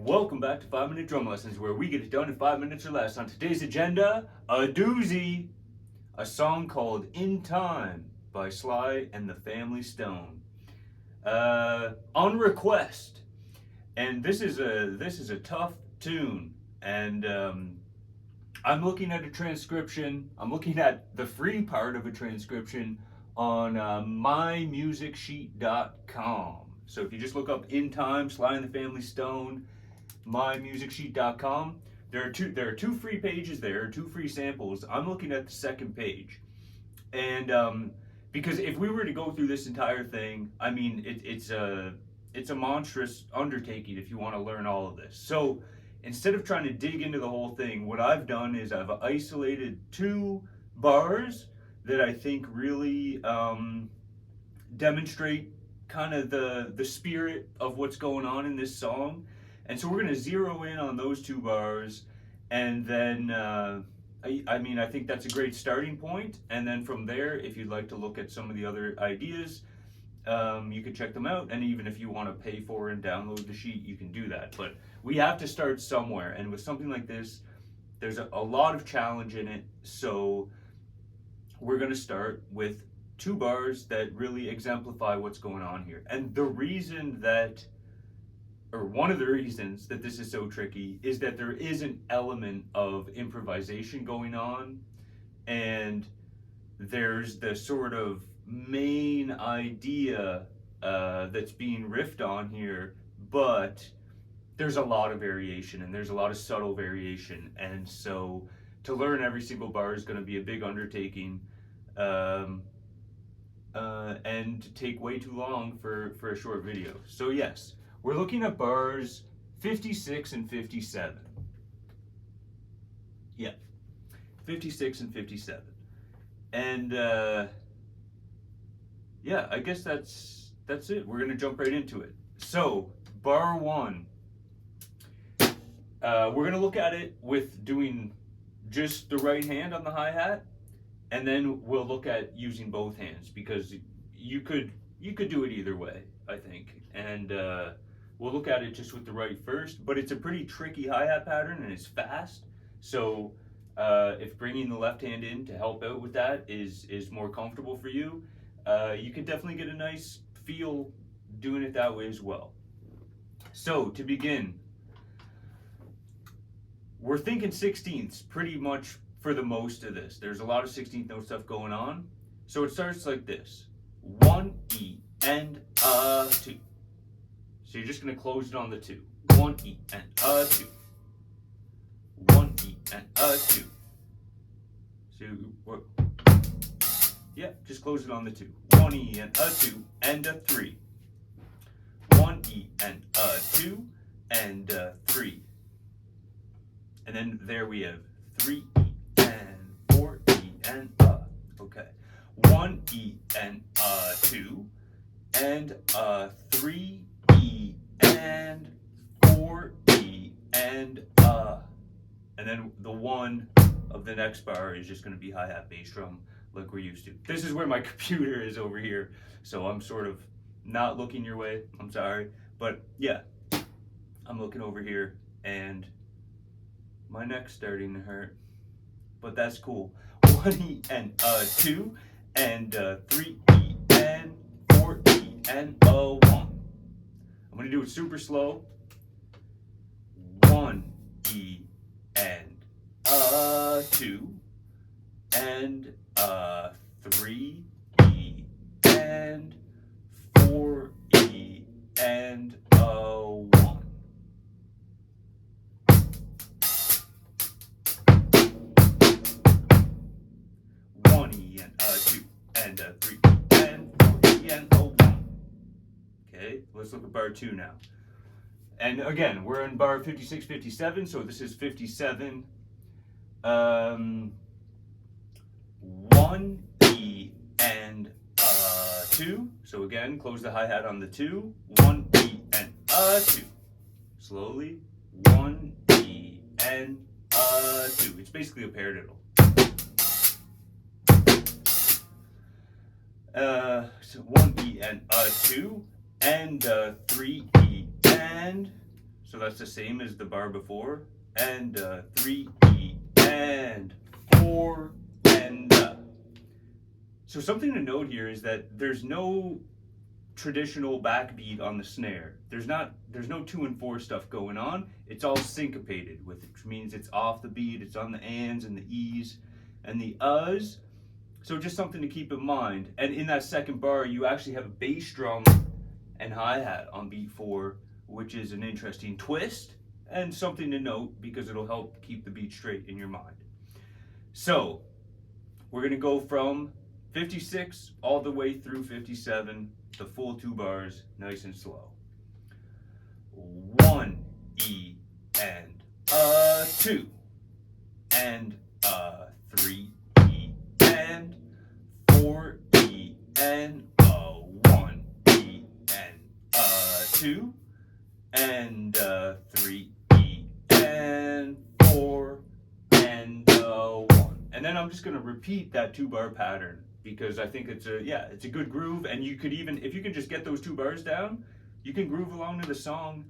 Welcome back to 5 Minute Drum Lessons, where we get it done in 5 minutes or less. On today's agenda, a doozy, a song called In Time by Sly and the Family Stone. On request. And this is a tough tune. And I'm looking at a transcription. I'm looking at the free part of a transcription on mymusicsheet.com. So if you just look up In Time, Sly and the Family Stone, mymusicsheet.com, there are two free pages there, two free samples. I'm looking at the second page, and because if we were to go through this entire thing, I mean, it's a monstrous undertaking if you want to learn all of this. So instead of trying to dig into the whole thing, what I've done is I've isolated two bars that I think really demonstrate kind of the spirit of what's going on in this song. And so we're going to zero in on those two bars, and then I think that's a great starting point. And then from there, if you'd like to look at some of the other ideas, you can check them out. And even if you want to pay for and download the sheet, you can do that. But we have to start somewhere, and with something like this, there's a lot of challenge in it. So we're going to start with two bars that really exemplify what's going on here. And the reason that, or one of the reasons that this is so tricky, is that there is an element of improvisation going on, and there's the sort of main idea that's being riffed on here, but there's a lot of variation and there's a lot of subtle variation, and so to learn every single bar is going to be a big undertaking, and take way too long for a short video. So yes, we're looking at bars 56 and 57. Yeah, 56 and 57. And yeah, I guess that's it. We're gonna jump right into it. So bar one, we're gonna look at it with doing just the right hand on the hi-hat, and then we'll look at using both hands, because you could do it either way, I think. And we'll look at it just with the right first, but it's a pretty tricky hi-hat pattern and it's fast. So if bringing the left hand in to help out with that is more comfortable for you, you can definitely get a nice feel doing it that way as well. So to begin, we're thinking 16ths pretty much for the most of this. There's a lot of 16th note stuff going on. So it starts like this: 1 E and a 2. So you're just going to close it on the 2. 1 E and a 2. 1 E and a 2. So yeah, just close it on the 2. 1 E and a 2 and a 3. 1 E and a 2 and a 3. And then there we have 3 E and 4 E and a. Okay. 1 E and a 2 and a 3 E and 4 E and a. And then the 1 of the next bar is just going to be hi-hat bass drum like we're used to. This is where my computer is over here, so I'm sort of not looking your way. I'm sorry. But yeah, I'm looking over here and my neck's starting to hurt, but that's cool. 1 E and a 2 and a 3 E and 4 E and a 1. I'm gonna do it super slow. 1 E and a 2 and a 3 E and 4 E and a 1. And a 3 and 4 and a 1. Okay, let's look at bar 2 now. And again, we're in bar 56, 57, so this is 57. 1 E and a 2. So again, close the hi-hat on the 2. 1 E and a 2. Slowly. 1 E and a 2. It's basically a paradiddle. So 1 E and a 2 and a 3 E and So that's the same as the bar before. And 3E and 4 and So something to note here is that there's no traditional backbeat on the snare. There's no 2 and 4 stuff going on. It's all syncopated with it, which means it's off the beat. It's on the ands and the e's and the uhs. So just something to keep in mind. And in that second bar, you actually have a bass drum and hi-hat on beat 4, which is an interesting twist and something to note because it'll help keep the beat straight in your mind. So we're gonna go from 56 all the way through 57, the full 2 bars, nice and slow. 1 E and 2 and 3 E and 4 E and 1 E and 2 and 3 E and 4 and 1. And then I'm just gonna repeat that 2 bar pattern because I think it's a good groove, and you could even, if you can just get those 2 bars down, you can groove along to the song,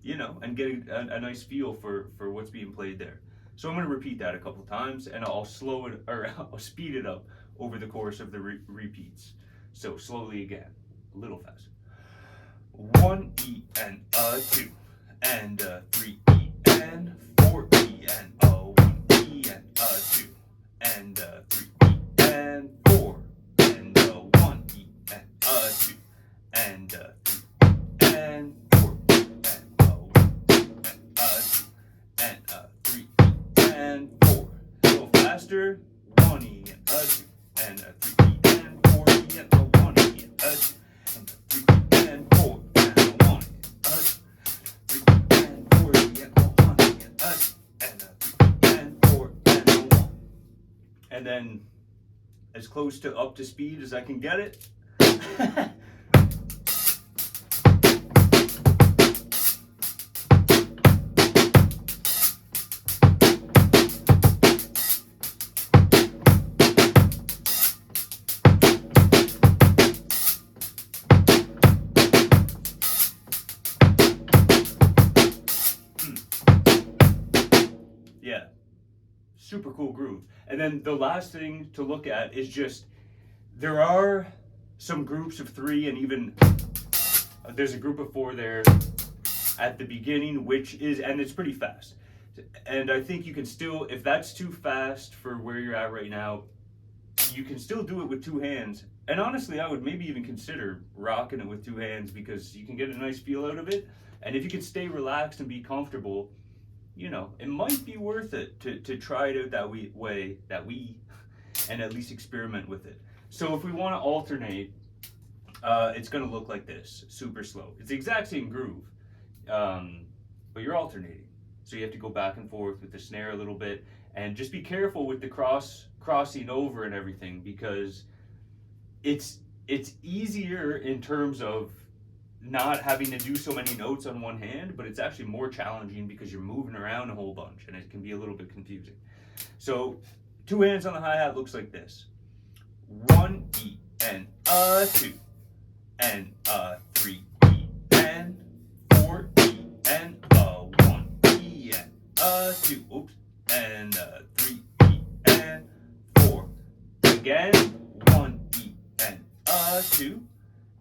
you know, and get a nice feel for what's being played there. So I'm going to repeat that a couple times, and I'll slow it, or I'll speed it up over the course of the repeats. So slowly again, a little faster. 1 E and 2 and 3 E and 4 E and 1 E and 2 and 3 E and 4 and 1 E and 2 and 3 and 4 and 1 and 2 and 3 and 4. A little faster. 1 E and 2 and 3 E and 4 E and 1 E and 2 and 3 and 4 and 1 3 and 4 E and 1 E and 2 and 3 and 4 and 1. And then as close to up to speed as I can get it. Yeah, super cool groove. And then the last thing to look at is just, there are some groups of 3 and even there's a group of 4 there at the beginning, which is, and it's pretty fast. And I think you can still, if that's too fast for where you're at right now, you can still do it with 2 hands. And honestly, I would maybe even consider rocking it with 2 hands because you can get a nice feel out of it. And if you can stay relaxed and be comfortable, you know, it might be worth it to try it out that way, and at least experiment with it. So if we want to alternate, it's going to look like this, super slow. It's the exact same groove, but you're alternating. So you have to go back and forth with the snare a little bit, and just be careful with the crossing over and everything, because it's easier in terms of not having to do so many notes on one hand, but it's actually more challenging because you're moving around a whole bunch and it can be a little bit confusing. So 2 hands on the hi-hat looks like this. 1 E and 2 and 3 E and 4 E and 1 E and 2, oops, and 3 E and 4. Again, 1 E and 2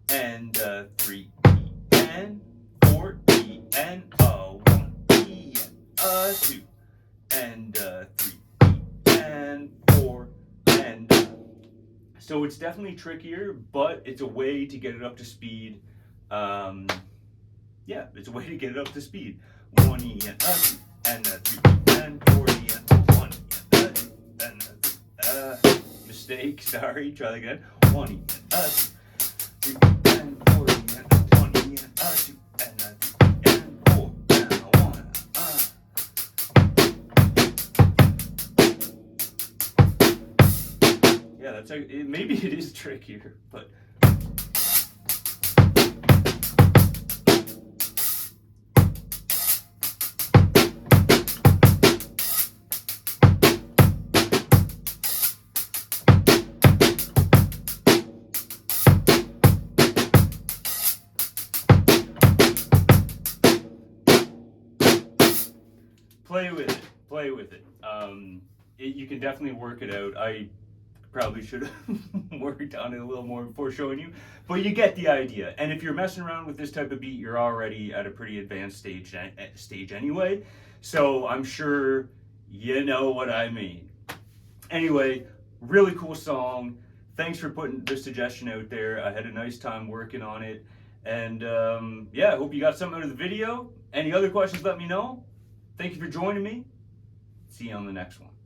and 3 and 4 E and 1 E and 2 and 3 E and 4 and so it's definitely trickier, but it's a way to get it up to speed. Yeah, it's a way to get it up to speed. 1 E and 2 and 3 E and 4 E and 1 E and 2 and mistake, sorry, try that again. 1 E and 2 3 and 4 E and 1 E and 2 and 3 and 4 and 1. Yeah, that's maybe it is trickier, but. play with it. Play with it. You can definitely work it out. I probably should have worked on it a little more before showing you, but you get the idea. And if you're messing around with this type of beat, you're already at a pretty advanced stage anyway. So I'm sure you know what I mean. Anyway, really cool song. Thanks for putting the suggestion out there. I had a nice time working on it. And yeah, I hope you got something out of the video. Any other questions, let me know. Thank you for joining me. See you on the next one.